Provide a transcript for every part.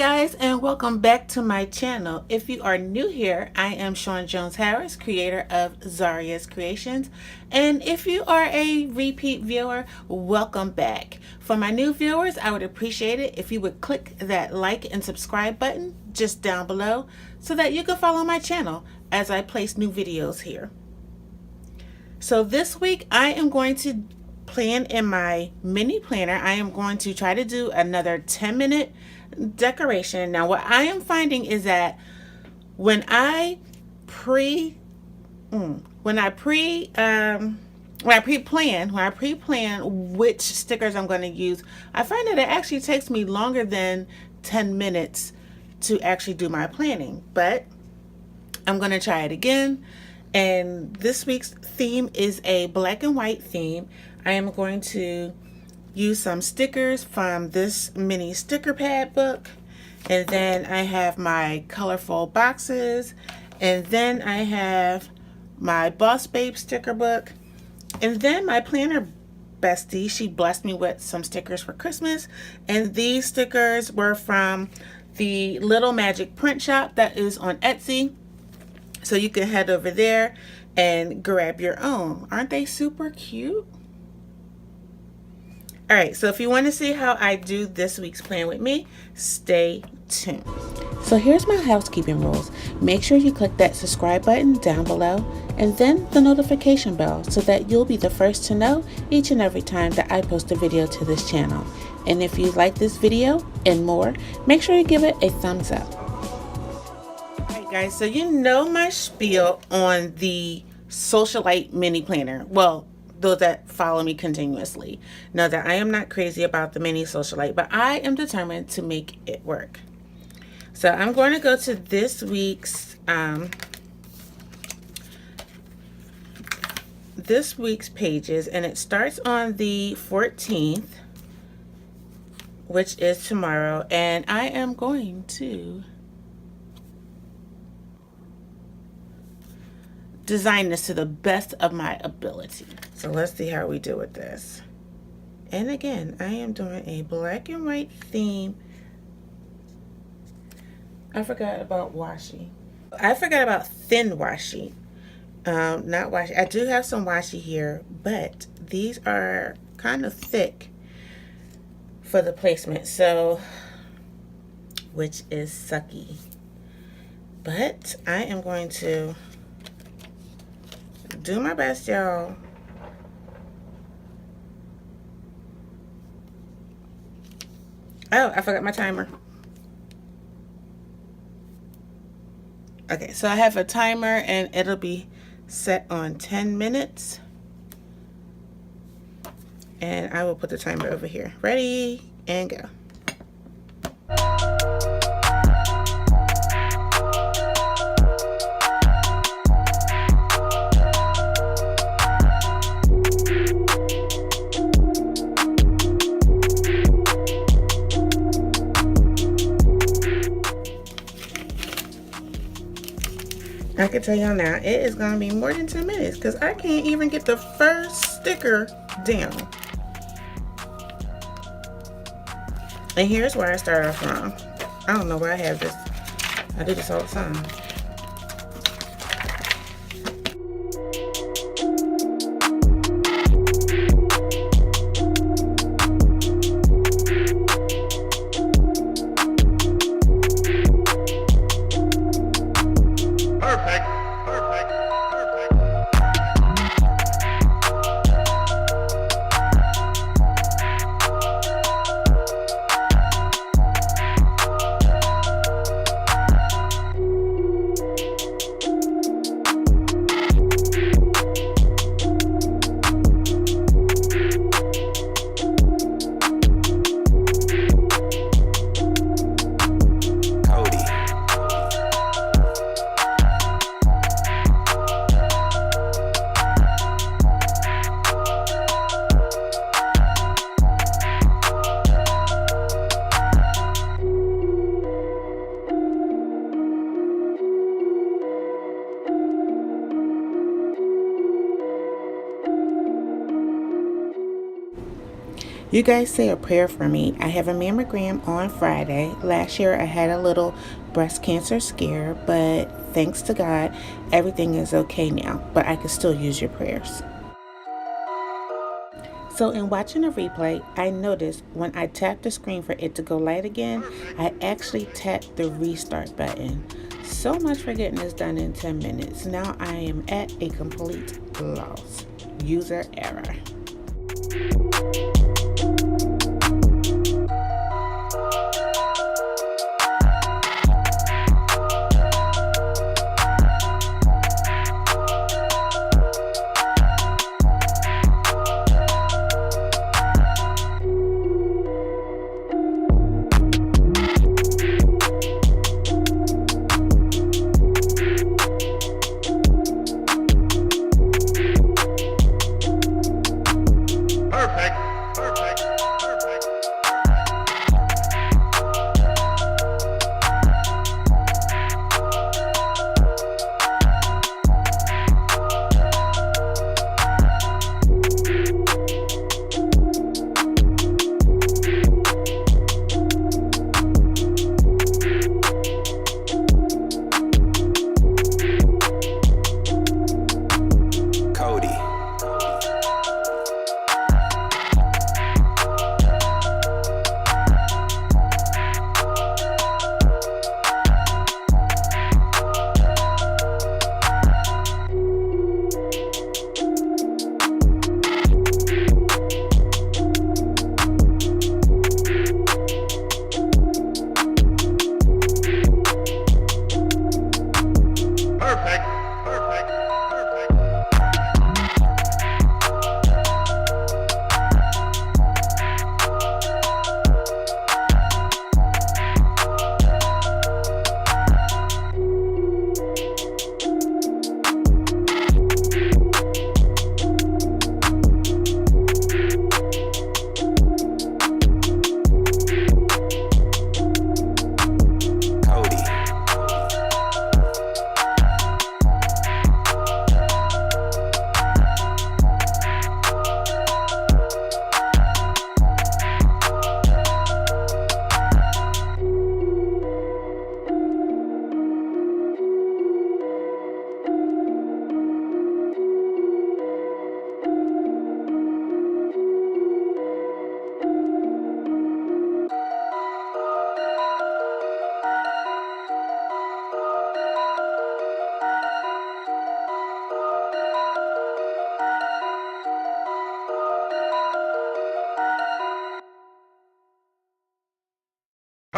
guys, and welcome back to my channel. If you are new here, I am Shawn Jones Harris, creator of Zaria's Creations, and if you are a repeat viewer, welcome back. For my new viewers, I would appreciate it if you would click that like and subscribe button just down below so that you can follow my channel as I place new videos here. So this week I am going to plan in my mini planner. I am going to try to do another 10-minute decoration. Now what I am finding is that when I pre-plan which stickers I'm going to use, I find that it actually takes me longer than 10 minutes to actually do my planning, but I'm going to try it again. And this week's theme is a black and white theme. I am going to use some stickers from this mini sticker pad book, and then I have my colorful boxes, and then I have my Boss Babe sticker book, and then my planner bestie, she blessed me with some stickers for Christmas, and these stickers were from the Little Magic print shop that is on Etsy. So you can head over there and grab your own. Aren't they super cute? All right, so if you want to see how I do this week's plan with me, stay tuned. So here's my housekeeping rules. Make sure you click that subscribe button down below and then the notification bell so that you'll be the first to know each and every time that I post a video to this channel. And if you like this video and more, make sure you give it a thumbs up. Guys, so you know my spiel on the Socialite mini planner. Well, those that follow me continuously know that I am not crazy about the mini Socialite, but I am determined to make it work. So I'm going to go to this week's pages, and it starts on the 14th, which is tomorrow, and I am going to design this to the best of my ability. So let's see how we do with this. And again, I am doing a black and white theme. I forgot about washi. I forgot about thin washi. Not washi. I do have some washi here, but these are kind of thick for the placement, so which is sucky. But I am going to do my best, y'all. Oh, I forgot my timer. Okay, so I have a timer and it'll be set on 10 minutes. And I will put the timer over here. Ready and go. I can tell y'all now, it is going to be more than 10 minutes because I can't even get the first sticker down. And here's where I start off wrong. I don't know why I have this. I do this all the time. You guys say a prayer for me. I have a mammogram on Friday. Last year I had a little breast cancer scare, but thanks to God, everything is okay now. But I can still use your prayers. So in watching the replay, I noticed when I tapped the screen for it to go light again, I actually tapped the restart button. So much for getting this done in 10 minutes. Now I am at a complete loss. User error.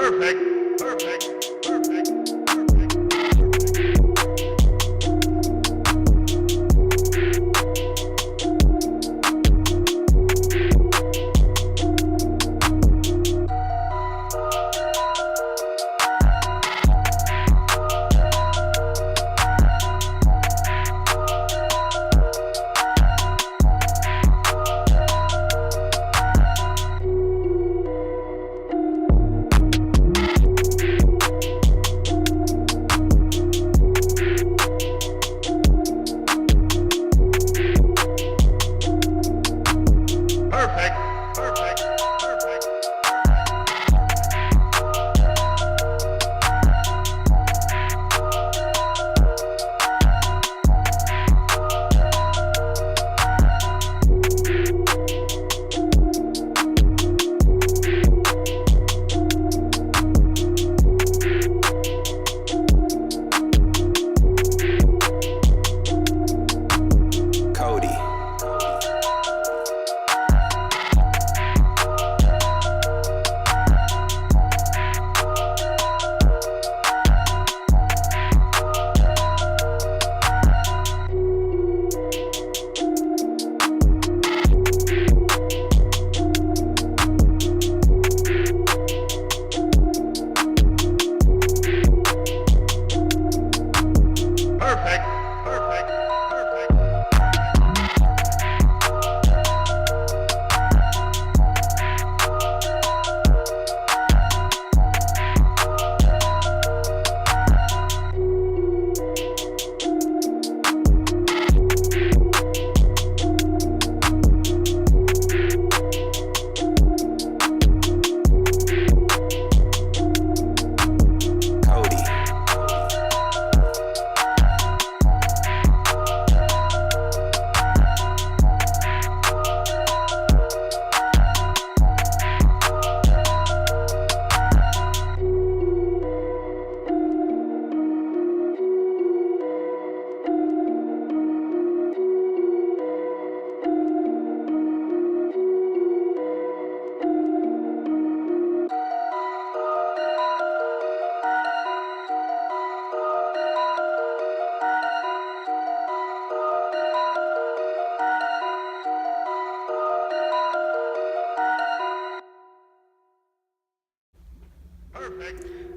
Perfect, perfect, perfect.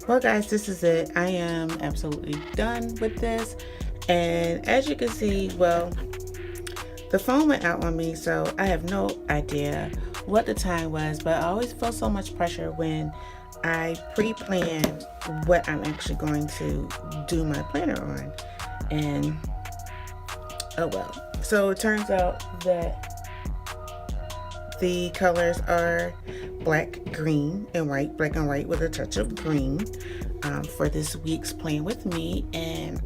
Well, guys, this is it. I am absolutely done with this. And as you can see, well, the phone went out on me, so I have no idea what the time was, but I always feel so much pressure when I pre-plan what I'm actually going to do my planner on. And oh well. So it turns out that the colors are black, green, and white, black and white with a touch of green for this week's Plan With Me. And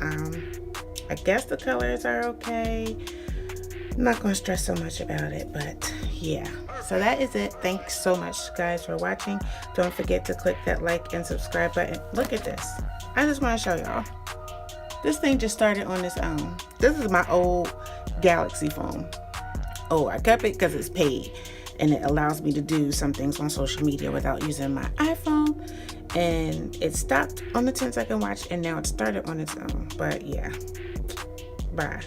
I guess the colors are okay. I'm not going to stress so much about it, but yeah. So that is it. Thanks so much, guys, for watching. Don't forget to click that like and subscribe button. Look at this. I just want to show y'all. This thing just started on its own. This is my old Galaxy phone. Oh, I kept it because it's paid. And it allows me to do some things on social media without using my iPhone. And it stopped on the 10-second watch, and now it started on its own. But yeah, bye.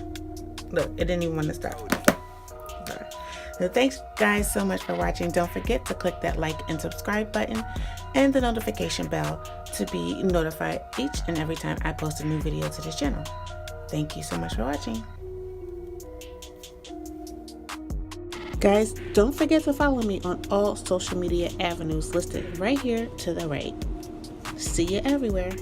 Look, it didn't even want to stop. Bye. So thanks, guys, so much for watching. Don't forget to click that like and subscribe button and the notification bell to be notified each and every time I post a new video to this channel. Thank you so much for watching. Guys, don't forget to follow me on all social media avenues listed right here to the right. See you everywhere.